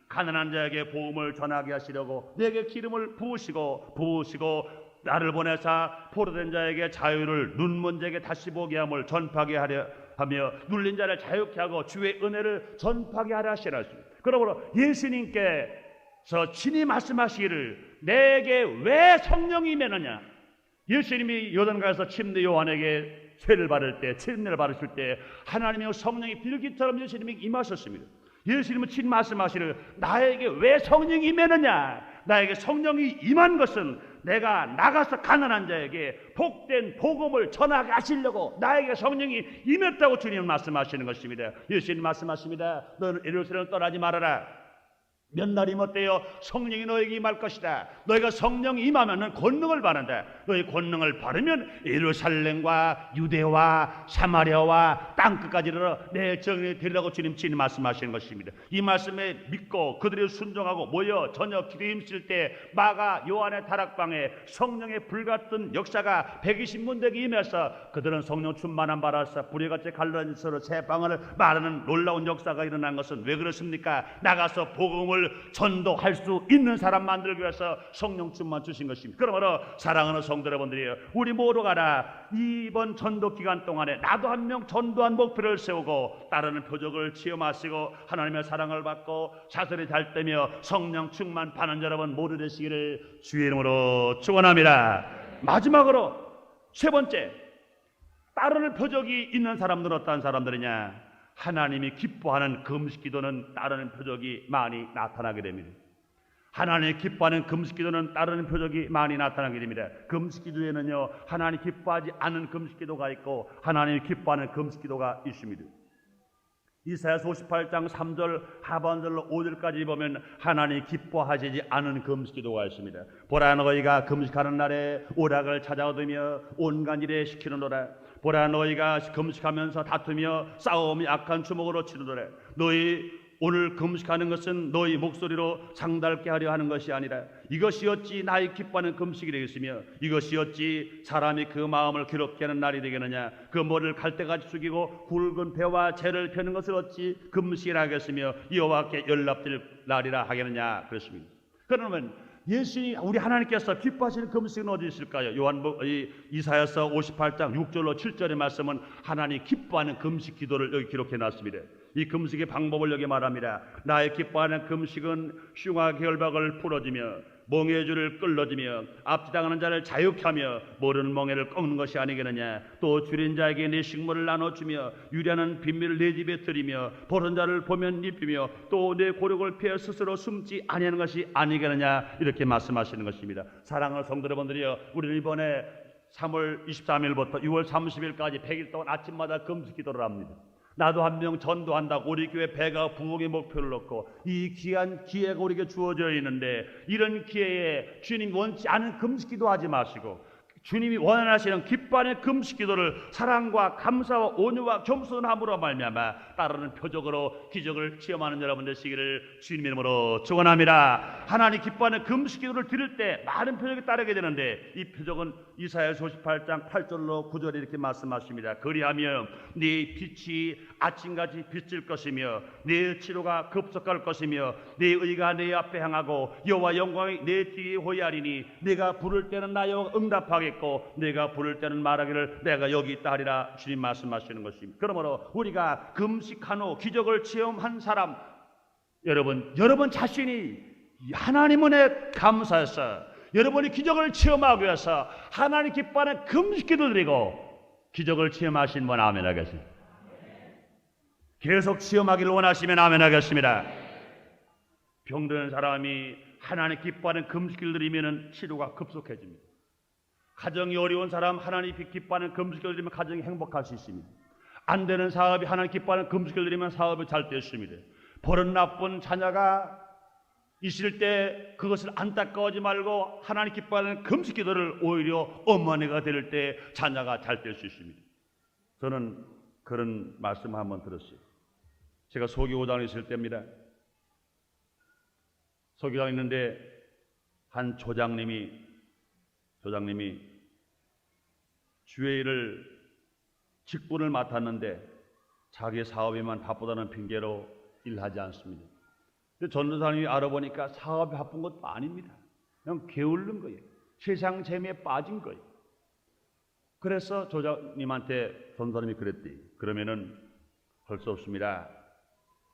가난한 자에게 복음을 전하게 하시려고 내게 기름을 부으시고 나를 보내사 포로된 자에게 자유를, 눈먼 자에게 다시 보게 함을 전파하게 하려 하며 눌린 자를 자유케 하고 주의 은혜를 전파하게 하려 하시라. 그러므로 예수님께서 친히 말씀하시기를 내게 왜 성령이 임하느냐. 예수님이 요단강에서 침례 요한에게 세를 받을 때, 침례를 받으실 때 하나님의 성령이 빌기처럼 예수님이 임하셨습니다. 예수님은 친히 말씀하시기를 나에게 왜 성령이 임하느냐. 나에게 성령이 임한 것은 내가 나가서 가난한 자에게 복된 복음을 전하게 하시려고 나에게 성령이 임했다고 주님은 말씀하시는 것입니다. 예수님 말씀하십니다. 너는 예루살렘을 떠나지 말아라. 몇 날이면 어때요? 성령이 너에게 임할 것이다. 너희가 성령이 임하면 권능을 받는다. 너희 권능을 받으면 예루살렘과 유대와 사마리아와 땅끝까지 이르러 내 정에 되리라고 주님 말씀하시는 것입니다. 이 말씀에 믿고 그들이 순종하고 모여 저녁 기도에 힘쓸 때 마가 요한의 다락방에 성령의 불같은 역사가 120문대기 임해서 그들은 성령 충만한 바라서 불의같이 갈라진 서로 새 방언을 말하는 놀라운 역사가 일어난 것은 왜 그렇습니까? 나가서 복음을 전도할 수 있는 사람 만들기 위해서 성령 충만 주신 것입니다. 그러므로 사랑하는 성도 여러분들이 우리 모두가 이번 전도 기간 동안에 나도 한 명 전도한 목표를 세우고 따르는 표적을 체험하시고 하나님의 사랑을 받고 자선이 잘 되며 성령 충만 받는 여러분 모두 되시기를 주의 이름으로 축원합니다. 마지막으로 세 번째, 따르는 표적이 있는 사람들은 어떤 사람들이냐? 하나님이 기뻐하는 금식기도는 따르는 표적이 많이 나타나게 됩니다. 하나님이 기뻐하는 금식기도는 따르는 표적이 많이 나타나게 됩니다. 금식기도에는요, 하나님이 기뻐하지 않은 금식기도가 있고 하나님이 기뻐하는 금식기도가 있습니다. 이사야서 58장 3절 하반절로 5절까지 보면 하나님이 기뻐하시지 않은 금식기도가 있습니다. 보라, 너희가 금식하는 날에 오락을 찾아 얻으며 온갖 일에 시키는도라. 보라, 너희가 금식하면서 다투며 싸움이 악한 주먹으로 치르노라. 너희 오늘 금식하는 것은 너희 목소리로 상달게 하려 하는 것이 아니라 이것이 어찌 나의 기뻐하는 금식이 되겠으며 이것이 어찌 사람이 그 마음을 괴롭게 하는 날이 되겠느냐. 그 머리를 갈대같이 숙이고 굵은 배와 재를 펴는 것을 어찌 금식이라 하겠으며 여호와께 연락될 날이라 하겠느냐 그랬습니다. 그러면 예수님, 우리 하나님께서 기뻐하시는 금식은 어디 있을까요? 이사야서 58장 6절로 7절의 말씀은 하나님 기뻐하는 금식 기도를 여기 기록해 놨습니다. 이 금식의 방법을 여기 말합니다. 나의 기뻐하는 금식은 흉화 결박을 풀어주며 멍에줄을 끌어주며 압지당하는 자를 자유케 하며 모르는 멍에를 꺾는 것이 아니겠느냐. 또 줄인 자에게 네 식물을 나눠주며 유리하는 빈밀을 내 집에 들이며 보는 자를 보면 입히며 또 내 고력을 피해 스스로 숨지 아니하는 것이 아니겠느냐. 이렇게 말씀하시는 것입니다. 사랑하는 성도 여러분들이여, 우리는 이번에 3월 23일부터 6월 30일까지 100일 동안 아침마다 금식 기도를 합니다. 나도 한 명 전도한다고 우리 교회 배가 부흥의 목표를 놓고 이 귀한 기회가 우리에게 주어져 있는데, 이런 기회에 주님 원치 않은 금식기도 하지 마시고 주님이 원하시는 기뻐하는 금식기도를 사랑과 감사와 온유와 겸손함으로 말미암아 따르는 표적으로 기적을 체험하는 여러분 되시기를 주님 이름으로 축원합니다. 하나님 기뻐하는 금식기도를 드릴 때 많은 표적이 따르게 되는데, 이 표적은 이사야서 58장 8절로 9절에 이렇게 말씀하십니다. 그리하며 네 빛이 아침같이 비칠 것이며 네 치료가 급속할 것이며 네 의가 내 앞에 향하고 여호와 영광이 내 뒤에 호위하리니 네가 부를 때는 나 여호와가 응답하겠고 내가 부를 때는 말하기를 내가 여기 있다 하리라. 주님 말씀하시는 것입니다. 그러므로 우리가 금식한 후 기적을 체험한 사람, 여러분 자신이 하나님 은혜 감사해서 여러분이 기적을 체험하기 위해서 하나님 기뻐하는 금식기도 드리고 기적을 체험하신 분 아멘 하겠습니다. 계속 체험하기를 원하시면 아멘 하겠습니다. 병든 사람이 하나님 기뻐하는 금식기를 드리면 치료가 급속해집니다. 가정이 어려운 사람 하나님 기뻐하는 금식기를 드리면 가정이 행복할 수 있습니다. 안 되는 사업이 하나님 기뻐하는 금식기를 드리면 사업이 잘 됐습니다. 버릇 나쁜 자녀가 있을 때 그것을 안타까워하지 말고 하나님 기뻐하는 금식기도를 오히려 어머니가 될 때 자녀가 잘 될 수 있습니다. 저는 그런 말씀 한번 들었어요. 제가 소교장에 있을 때입니다. 소교장에 있는데 한 조장님이 주회의를 직분을 맡았는데 자기 사업에만 바쁘다는 핑계로 일하지 않습니다. 근데 전도사님이 알아보니까 사업이 바쁜 것도 아닙니다. 그냥 게으른 거예요. 세상 재미에 빠진 거예요. 그래서 조장님한테 전도사님이 그랬대. 그러면은 할 수 없습니다.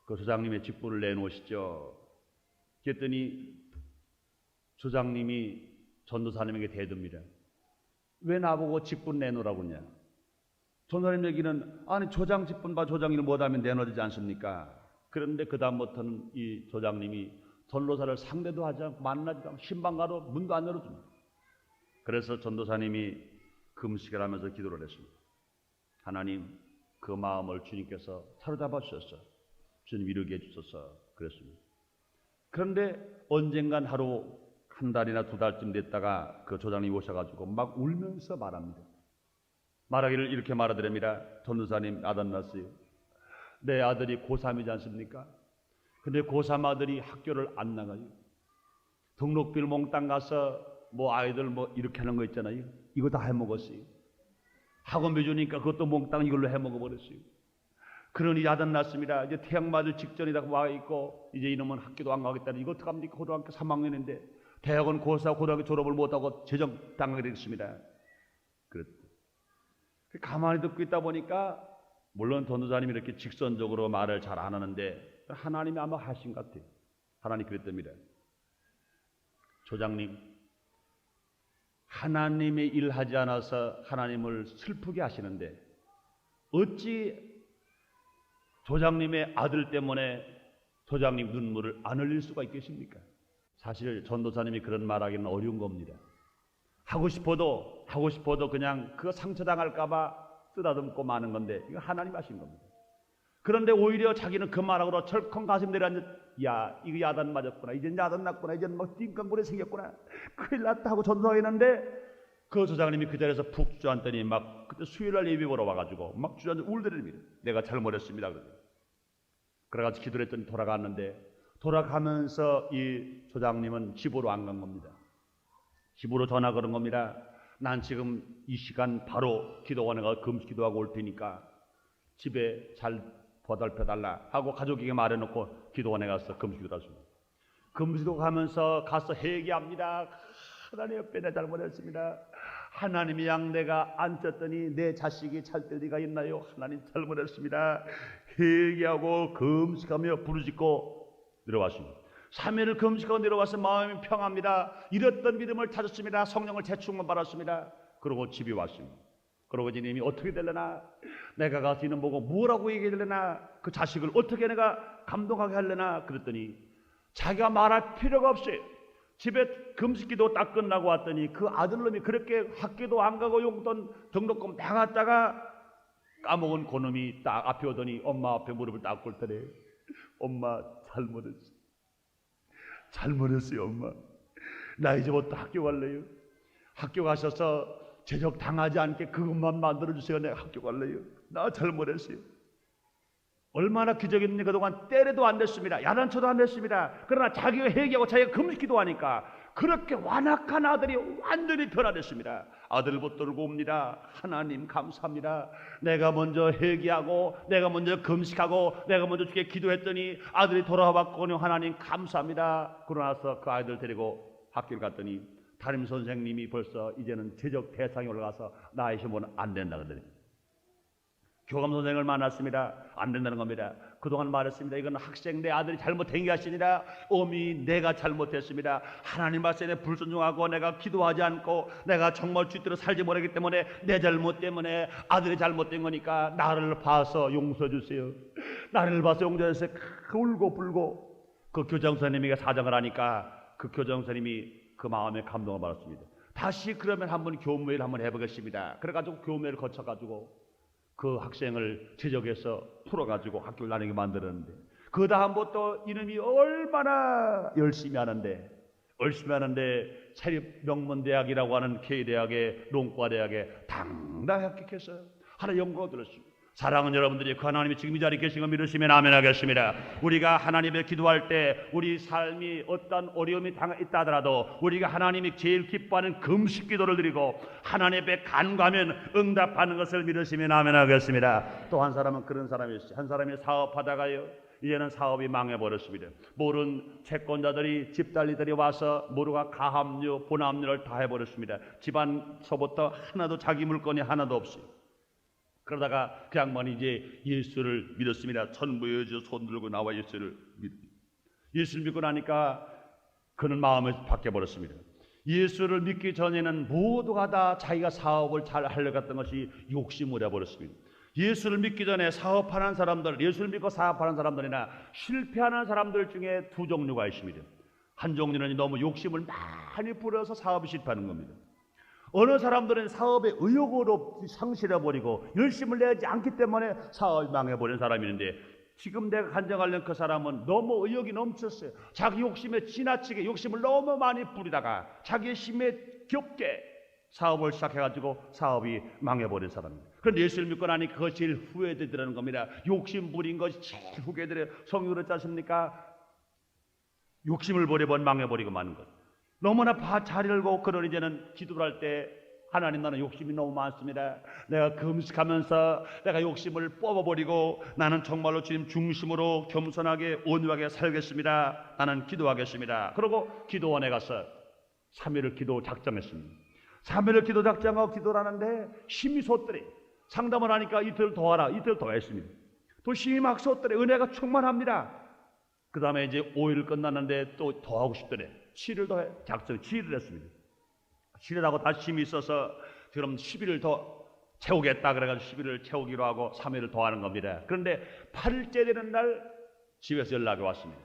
그 조장님의 직분을 내놓으시죠. 그랬더니 조장님이 전도사님에게 대듭니다. 왜 나보고 직분 내놓으라고 하냐. 전도사님 얘기는 아니 조장 직분과 조장님을 못하면 내놓지 않습니까? 그런데 그 다음부터는 이 조장님이 전도사를 상대도 하지 않고 만나지도 않고 신방가로 문도 안 열어줍니다. 그래서 전도사님이 금식을 하면서 기도를 했습니다. 하나님, 그 마음을 주님께서 사로잡아 주셔서 주님 이루게 해주셔서 그랬습니다. 그런데 언젠간 하루 한 달이나 두 달쯤 됐다가 그 조장님이 오셔가지고 막 울면서 말합니다. 말하기를 이렇게 말하더랍니다. 전도사님, 아들 낳았어요. 내 아들이 고3이지 않습니까? 근데 고3 아들이 학교를 안 나가요. 등록비를 몽땅 가서 뭐 아이들 뭐 이렇게 하는 거 있잖아요. 이거 다 해먹었어요. 학원비 주니까 그것도 몽땅 이걸로 해먹어버렸어요. 그러니 아들 낳습니다. 이제 태양 맞을 직전이다 와 있고 이제 이놈은 학교도 안 가겠다니 이거 어떡합니까? 고등학교 3학년인데 대학은 고4 고등학교 졸업을 못하고 재정 당하게 됐습니다. 가만히 듣고 있다 보니까 물론 전도사님이 이렇게 직선적으로 말을 잘 안 하는데 하나님이 아마 하신 것 같아요. 하나님 그랬답니다. 조장님, 하나님이 일하지 않아서 하나님을 슬프게 하시는데 어찌 조장님의 아들 때문에 조장님 눈물을 안 흘릴 수가 있겠습니까? 사실 전도사님이 그런 말하기는 어려운 겁니다. 하고 싶어도 그냥 그거 상처당할까봐 쓰다듬고 마는 건데 이거 하나님 하신 겁니다. 그런데 오히려 자기는 그 말하고도 철컹 가슴 내려앉아 야 이거 야단 맞았구나, 이젠 야단 났구나, 이젠 막 띵깡거리 생겼구나, 큰일 났다 하고 전도하겠는데 그 조장님이 그 자리에서 푹 주저앉더니 막 그때 수요일날 예배 보러 와가지고 막 주저앉아 울더랍니다. 내가 잘못했습니다. 그래가지고 기도를 했더니 돌아갔는데 돌아가면서 이 조장님은 집으로 안 간 겁니다. 집으로 전화 걸은 겁니다. 난 지금 이 시간 바로 기도원에 가서 금식 기도하고 올 테니까 집에 잘 보살펴달라 하고 가족에게 말해놓고 기도원에 가서 금식 기도 하십니다. 금식 기도 가면서 가서 회개합니다. 하나님 옆에 내 잘못했습니다. 하나님이 양 내가 앉혔더니 내 자식이 찰 리가 있나요? 하나님 잘못했습니다. 회개하고 금식하며 부르짖고 내려왔습니다. 3일을 금식하고 내려와서 마음이 평합니다. 잃었던 믿음을 찾았습니다. 성령을 재충만 받았습니다. 그러고 집에 왔습니다. 그러고 주님이 어떻게 되려나, 내가 가서 이놈 보고 뭐라고 얘기하려나, 그 자식을 어떻게 내가 감동하게 하려나 그랬더니 자기가 말할 필요가 없어요. 집에 금식기도 딱 끝나고 왔더니 그 아들놈이 그렇게 학교도 안 가고 용돈 등록금 나갔다가 까먹은 그놈이 딱 앞에 오더니 엄마 앞에 무릎을 딱 꿇더래. 엄마 잘못했어요 엄마. 나 이제부터 학교 갈래요. 학교 가셔서 제적 당하지 않게 그것만 만들어주세요. 내가 학교 갈래요. 나 잘못했어요. 얼마나 기적이었는지 그동안 때려도 안 됐습니다. 야단쳐도 안 됐습니다. 그러나 자기가 회개하고 자기가 금식기도 하니까 그렇게 완악한 아들이 완전히 변화됐습니다. 아들을 붙들고 옵니다. 하나님 감사합니다. 내가 먼저 회개하고 내가 먼저 금식하고 내가 먼저 주께 기도했더니 아들이 돌아왔거든요. 하나님 감사합니다. 그러나서 그 아이들 데리고 학교를 갔더니 담임 선생님이 벌써 이제는 제적 대상에 올라가서 나의 힘은 안 된다 그러더니 교감 선생을 만났습니다. 안 된다는 겁니다. 그동안 말했습니다. 이건 학생 내 아들이 잘못된 게 아니라 어미 내가 잘못했습니다. 하나님 말씀에 불순종하고 내가 기도하지 않고 내가 정말 주대로 살지 못하기 때문에 내 잘못 때문에 아들이 잘못된 거니까 나를 봐서 용서해 주세요. 나를 봐서 용서해 주세요. 울고 불고 그 교장 선생님에게 사정을 하니까 그 교장 선생님이 그 마음에 감동을 받았습니다. 다시 그러면 한번 교무회를 한번 해보겠습니다. 그래가지고 교무회를 거쳐가지고 그 학생을 제적해서 풀어가지고 학교를 다니게 만들었는데 그 다음부터 이놈이 얼마나 열심히 하는데 사립명문대학이라고 하는 K대학에 농과대학에 당당히 합격했어요. 하나 연구가 들었습니다. 사랑하는 여러분들이 그 하나님이 지금 이 자리에 계신 거 믿으시면 아멘 하겠습니다. 우리가 하나님을 기도할 때 우리 삶이 어떤 어려움이 있다 하더라도 우리가 하나님이 제일 기뻐하는 금식 기도를 드리고 하나님 앞에 간구하면 응답하는 것을 믿으시면 아멘 하겠습니다. 또 한 사람은 그런 사람이 있어요. 한 사람이 사업하다가요 이제는 사업이 망해버렸습니다. 모른 채권자들이 집달리들이 와서 모두가 가압류 본압류를 다 해버렸습니다. 집안서부터 하나도 자기 물건이 하나도 없어요. 그러다가 그 양반이 이제 예수를 믿었습니다. 천부여주 손 들고 나와 예수를 믿고 나니까 그는 마음이 바뀌어버렸습니다. 예수를 믿기 전에는 모두가 다 자기가 사업을 잘 하려고 했던 것이 욕심을 해버렸습니다. 예수를 믿기 전에 사업하는 사람들, 예수를 믿고 사업하는 사람들이나 실패하는 사람들 중에 두 종류가 있습니다. 한 종류는 너무 욕심을 많이 부려서 사업이 실패하는 겁니다. 어느 사람들은 사업에 의욕을 상실해버리고 열심을 내지 않기 때문에 사업이 망해버린 사람이 있는데 지금 내가 간증하려는 그 사람은 너무 의욕이 넘쳤어요. 자기 욕심에 지나치게 욕심을 너무 많이 부리다가 자기의 힘에 겹게 사업을 시작해가지고 사업이 망해버린 사람입니다. 그런데 예수를 믿고 나니 그것이 제일 후회되더라는 겁니다. 욕심 부린 것이 제일 후회되더래요. 성경이 그렇지 않습니까? 욕심을 부려버린 망해버리고 마는 것. 너무나 잘 알고 그런 이제는 기도를 할 때 하나님, 나는 욕심이 너무 많습니다. 내가 금식하면서 내가 욕심을 뽑아버리고 나는 정말로 주님 중심으로 겸손하게 온유하게 살겠습니다. 나는 기도하겠습니다. 그러고 기도원에 가서 3일을 기도 작정했습니다. 3일을 기도 작정하고 기도를 하는데 힘이 솟더래. 상담을 하니까 이틀 더 하라, 이틀 더 했습니다. 또 힘이 막 솟더래. 은혜가 충만합니다. 그 다음에 이제 5일 끝났는데 또 더 하고 싶더래. 7일 더 작정 7일 했습니다. 7일 하고 다시 힘이 있어서 그럼 10일을 더 채우겠다 그래가지고 10일을 채우기로 하고 3일을 더 하는 겁니다. 그런데 8일째 되는 날 집에서 연락이 왔습니다.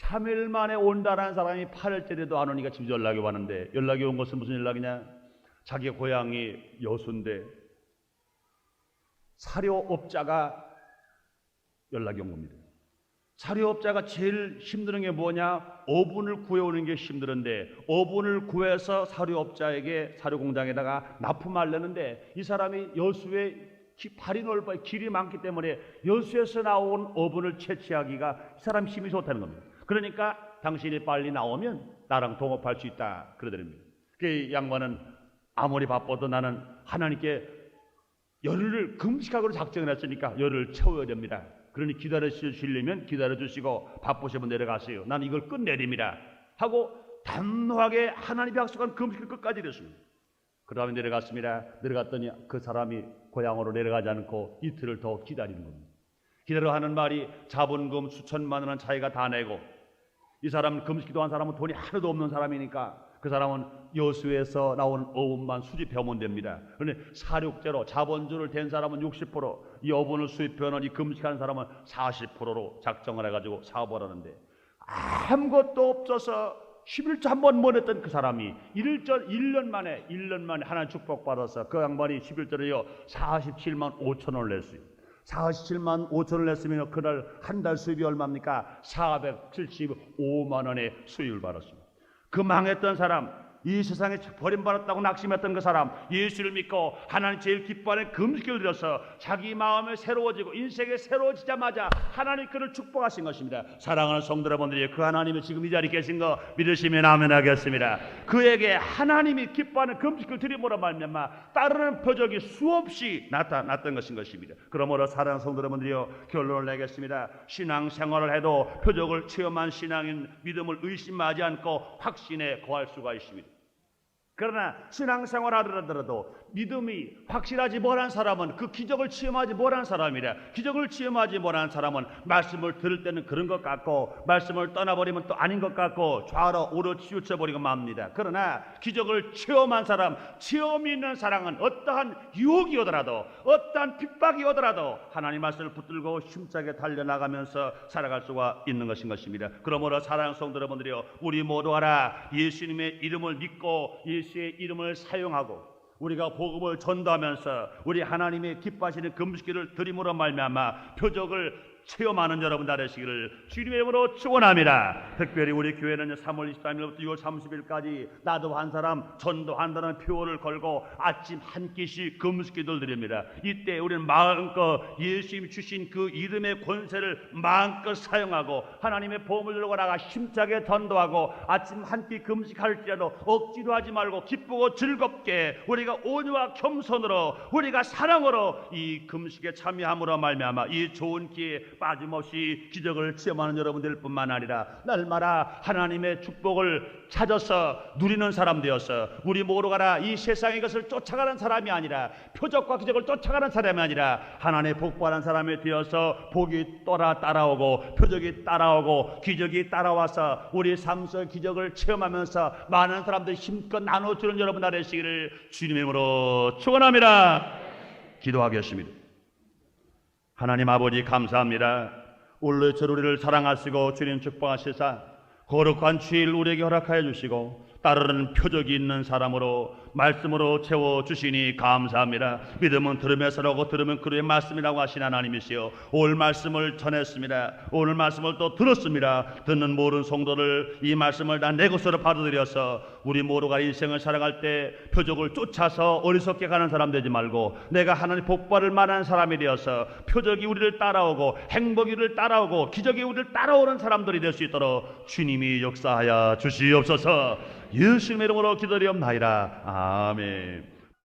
3일 만에 온다는 사람이 8일째 돼도 안 오니까 집에 연락이 왔는데, 연락이 온 것은 무슨 연락이냐? 자기 고향이 여수인데 사료업자가 연락이 온 겁니다. 사료업자가 제일 힘든 게 뭐냐? 어분을 구해오는 게 힘들은데 어분을 구해서 사료업자에게 사료공장에다가 납품하려는데 이 사람이 여수에 발이 넓어 길이 많기 때문에 여수에서 나온 어분을 채취하기가 이 사람 힘이 좋다는 겁니다. 그러니까 당신이 빨리 나오면 나랑 동업할 수 있다 그러더랍니다. 그 양반은 아무리 바빠도 나는 하나님께 열흘을 금식하고 작정을 했으니까 열흘을 채워야 됩니다. 그러니 기다려주시려면 기다려주시고 바쁘시면 내려가세요. 나는 이걸 끝내립니다 하고 단호하게 하나님이 약속한 금식을 끝까지 이뤘습니다. 그 다음에 내려갔습니다. 내려갔더니 그 사람이 고향으로 내려가지 않고 이틀을 더 기다리는 겁니다. 기다려 하는 말이 자본금 수천만 원은 자기가 다 내고, 이 사람은 금식기도 한 사람은 돈이 하나도 없는 사람이니까 그 사람은 여수에서 나온 어분만 수집해오면 됩니다. 그런데 사육제로 자본주를 댄 사람은 60%, 이 어분을 수입해오는 이 금식하는 사람은 40%로 작정을 해가지고 사업을 하는데 아무것도 없어서 11조 한 번 못 했던 그 사람이 1년 만에 하나님 축복받아서 그 양반이 11조를요 47만 5천 원을 냈어요. 47만 5천을 냈으면 그날 한 달 수입이 얼마입니까? 475만 원의 수입을 받았습니다. 그 망했던 사람, 이 세상에 버림받았다고 낙심했던 그 사람, 예수를 믿고 하나님 제일 기뻐하는 금식을 드려서 자기 마음이 새로워지고 인생이 새로워지자마자 하나님 그를 축복하신 것입니다. 사랑하는 성도 여러분들이 그 하나님이 지금 이 자리에 계신 거 믿으시면 아멘 하겠습니다. 그에게 하나님이 기뻐하는 금식을 드림으로 말미암아 따르는 표적이 수없이 나타났던 것입니다. 그러므로 사랑하는 성도 여러분들이요, 결론을 내겠습니다. 신앙생활을 해도 표적을 체험한 신앙인 믿음을 의심하지 않고 확신에 거할 수가 있습니다. 그러나 신앙생활 하더라도 믿음이 확실하지 못한 사람은 그 기적을 체험하지 못한 사람이라. 기적을 체험하지 못한 사람은 말씀을 들을 때는 그런 것 같고 말씀을 떠나버리면 또 아닌 것 같고 좌로 우로 치우쳐버리고 맙니다. 그러나 기적을 체험한 사람, 체험이 있는 사람은 어떠한 유혹이 오더라도 어떠한 핍박이 오더라도 하나님 말씀을 붙들고 힘차게 달려나가면서 살아갈 수가 있는 것입니다. 그러므로 사랑하는 성도 여러분들이요, 우리 모두 알아 예수님의 이름을 믿고 예수의 이름을 사용하고 우리가 복음을 전도하면서 우리 하나님의 기뻐하시는 금식기를 드림으로 말미암아 표적을 체험하는 여러분 되시기를 주님의 이름으로 축원합니다. 특별히 우리 교회는 3월 23일부터 6월 30일까지 나도 한 사람 전도한다는 표어를 걸고 아침 한 끼씩 금식기도를 드립니다. 이때 우리는 마음껏 예수님 주신 그 이름의 권세를 마음껏 사용하고 하나님의 보험을 들고 나가 힘차게 전도하고 아침 한 끼 금식할지라도 억지로 하지 말고 기쁘고 즐겁게 우리가 온유와 겸손으로 우리가 사랑으로 이 금식에 참여함으로 말미암아 이 좋은 기회에 빠짐없이 기적을 체험하는 여러분들 뿐만 아니라 날마다 하나님의 축복을 찾아서 누리는 사람 되어서 우리 모두 가라 이 세상의 것을 쫓아가는 사람이 아니라 표적과 기적을 쫓아가는 사람이 아니라 하나님의 복받은 사람이 되어서 복이 따라오고 표적이 따라오고 기적이 따라와서 우리 삶 속 기적을 체험하면서 많은 사람들이 힘껏 나눠주는 여러분 되시기를 주님의 이름으로 축원합니다. 기도하겠습니다. 하나님 아버지 감사합니다. 올레철 우리를 사랑하시고 주님 축복하시사 거룩한 주일 우리에게 허락하여 주시고 따르는 표적이 있는 사람으로 말씀으로 채워주시니 감사합니다. 믿음은 들음에서라고 들으면 그의 말씀이라고 하신 하나님이시여, 오늘 말씀을 전했습니다. 오늘 말씀을 또 들었습니다. 듣는 모든 성도를 이 말씀을 다 내 것으로 받아들여서 우리 모두가 인생을 살아갈 때 표적을 쫓아서 어리석게 가는 사람 되지 말고 내가 하나님 복받을 만한 사람이 되어서 표적이 우리를 따라오고 행복이 우리를 따라오고 기적이 우리를 따라오는 사람들이 될 수 있도록 주님이 역사하여 주시옵소서. 예수님의 이름으로 기도드리옵나이다. 아멘.